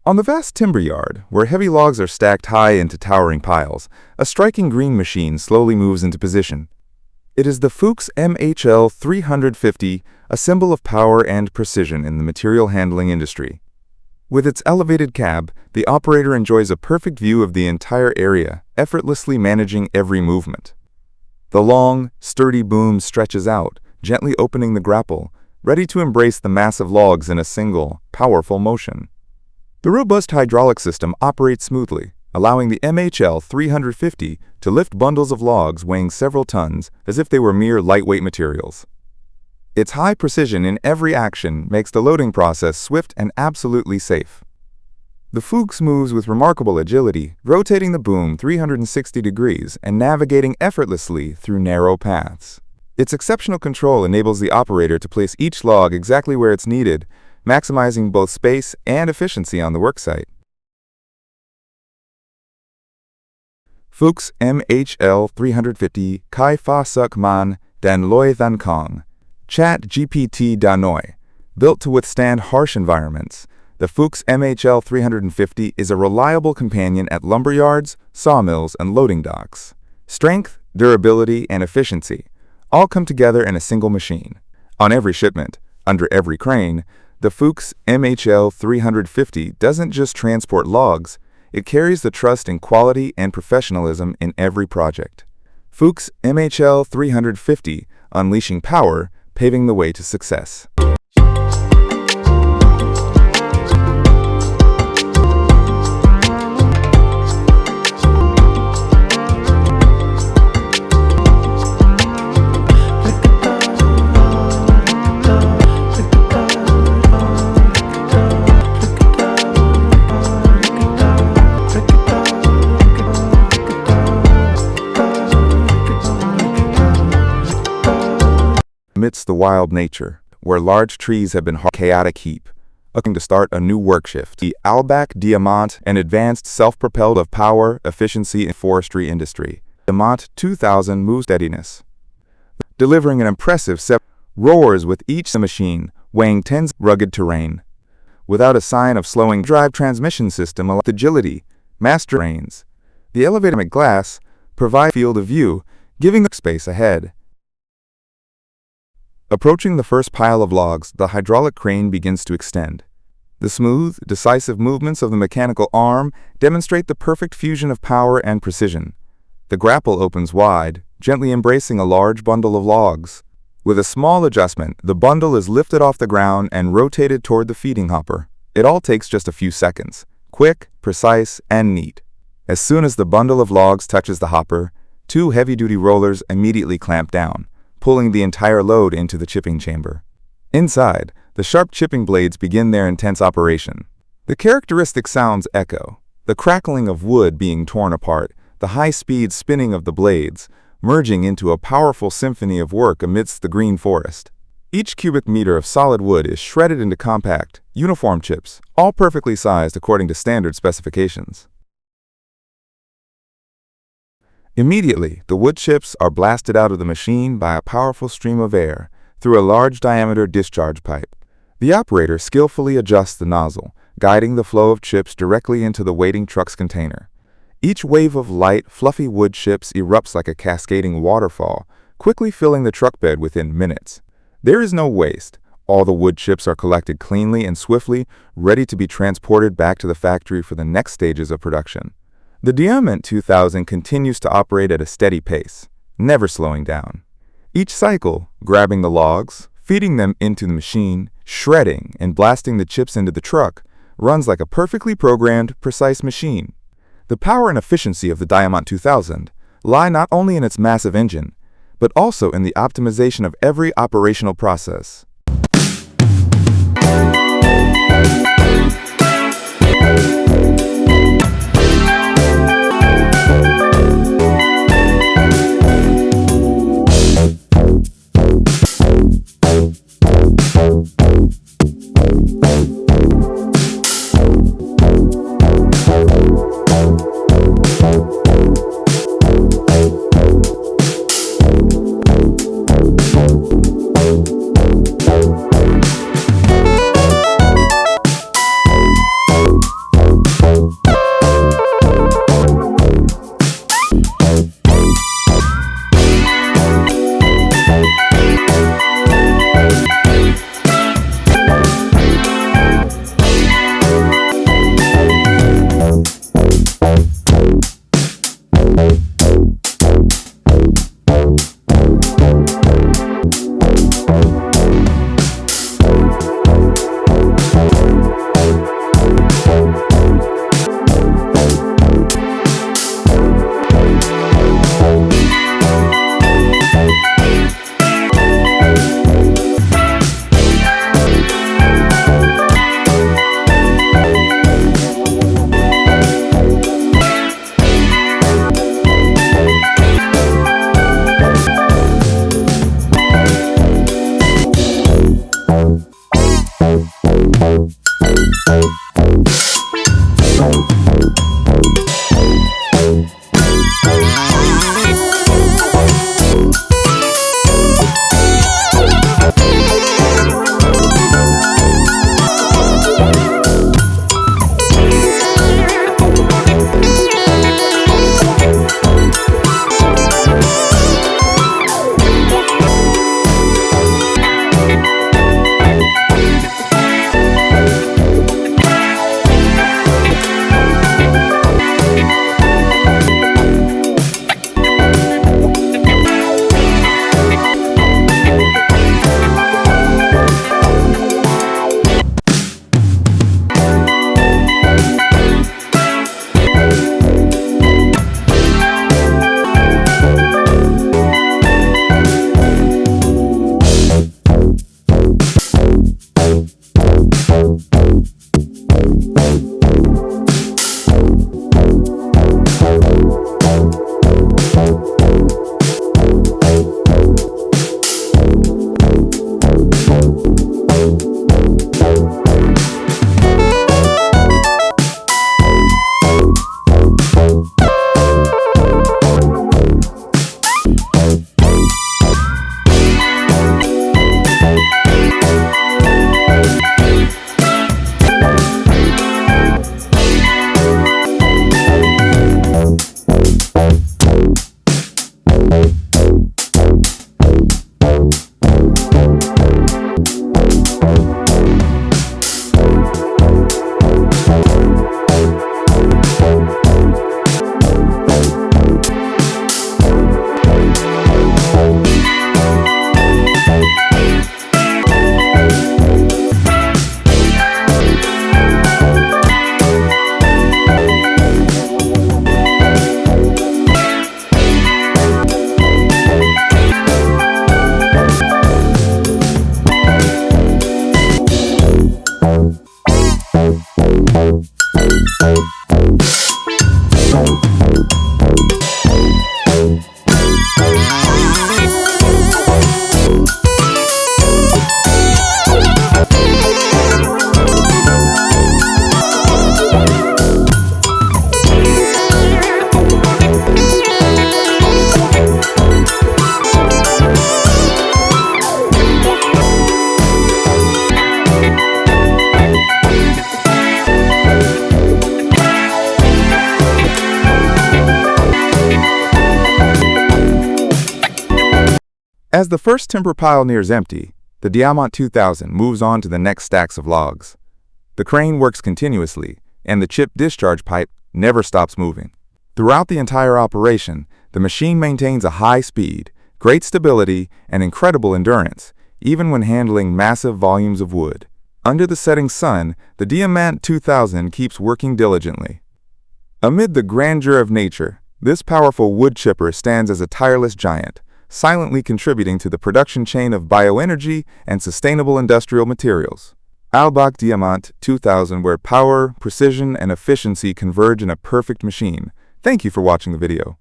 On the vast timber yard, where heavy logs are stacked high into towering piles, a striking green machine slowly moves into position. It is the Fuchs MHL 350, a symbol of power and precision in the material handling industry. With its elevated cab, the operator enjoys a perfect view of the entire area, effortlessly managing every movement. The long, sturdy boom stretches out, gently opening the grapple, ready to embrace the massive logs in a single, powerful motion. The robust hydraulic system operates smoothly, allowing the MHL 350 to lift bundles of logs weighing several tons as if they were mere lightweight materials. Its high precision in every action makes the loading process swift and absolutely safe. The Fuchs moves with remarkable agility, rotating the boom 360 degrees and navigating effortlessly through narrow paths. Its exceptional control enables the operator to place each log exactly where it's needed, maximizing both space and efficiency on the worksite. Fuchs MHL 350 Kai Fa Suk Man Dan Loi Than Kong. Chat GPT Danoi. Built to withstand harsh environments, the Fuchs MHL 350 is a reliable companion at lumberyards, sawmills, and loading docks. Strength, durability, and efficiency all come together in a single machine. On every shipment, under every crane, the Fuchs MHL 350 doesn't just transport logs, it carries the trust in quality and professionalism in every project. Fuchs MHL 350, unleashing power, paving the way to success. Amidst the wild nature, where large trees have been a chaotic heap, looking to start a new work shift. The Albac Diamant, an advanced self-propelled of power, efficiency, and forestry industry. Diamant 2000 moves steadiness, delivering an impressive roars with each machine, weighing tons rugged terrain. Without a sign of slowing drive transmission system with agility, master reins. The elevated glass provide field of view, giving the space ahead. Approaching the first pile of logs, the hydraulic crane begins to extend. The smooth, decisive movements of the mechanical arm demonstrate the perfect fusion of power and precision. The grapple opens wide, gently embracing a large bundle of logs. With a small adjustment, the bundle is lifted off the ground and rotated toward the feeding hopper. It all takes just a few seconds, quick, precise, and neat. As soon as the bundle of logs touches the hopper, two heavy-duty rollers immediately clamp down, pulling the entire load into the chipping chamber. Inside, the sharp chipping blades begin their intense operation. The characteristic sounds echo, the crackling of wood being torn apart, the high-speed spinning of the blades, merging into a powerful symphony of work amidst the green forest. Each cubic meter of solid wood is shredded into compact, uniform chips, all perfectly sized according to standard specifications. Immediately, the wood chips are blasted out of the machine by a powerful stream of air through a large-diameter discharge pipe. The operator skillfully adjusts the nozzle, guiding the flow of chips directly into the waiting truck's container. Each wave of light, fluffy wood chips erupts like a cascading waterfall, quickly filling the truck bed within minutes. There is no waste. All the wood chips are collected cleanly and swiftly, ready to be transported back to the factory for the next stages of production. The Diamant 2000 continues to operate at a steady pace, never slowing down. Each cycle, grabbing the logs, feeding them into the machine, shredding, and blasting the chips into the truck, runs like a perfectly programmed, precise machine. The power and efficiency of the Diamant 2000 lie not only in its massive engine, but also in the optimization of every operational process. As the first timber pile nears empty, the Diamant 2000 moves on to the next stacks of logs. The crane works continuously, and the chip discharge pipe never stops moving. Throughout the entire operation, the machine maintains a high speed, great stability, and incredible endurance, even when handling massive volumes of wood. Under the setting sun, the Diamant 2000 keeps working diligently. Amid the grandeur of nature, this powerful wood chipper stands as a tireless giant, silently contributing to the production chain of bioenergy and sustainable industrial materials. Albach Diamant 2000, where power, precision, and efficiency converge in a perfect machine. Thank you for watching the video.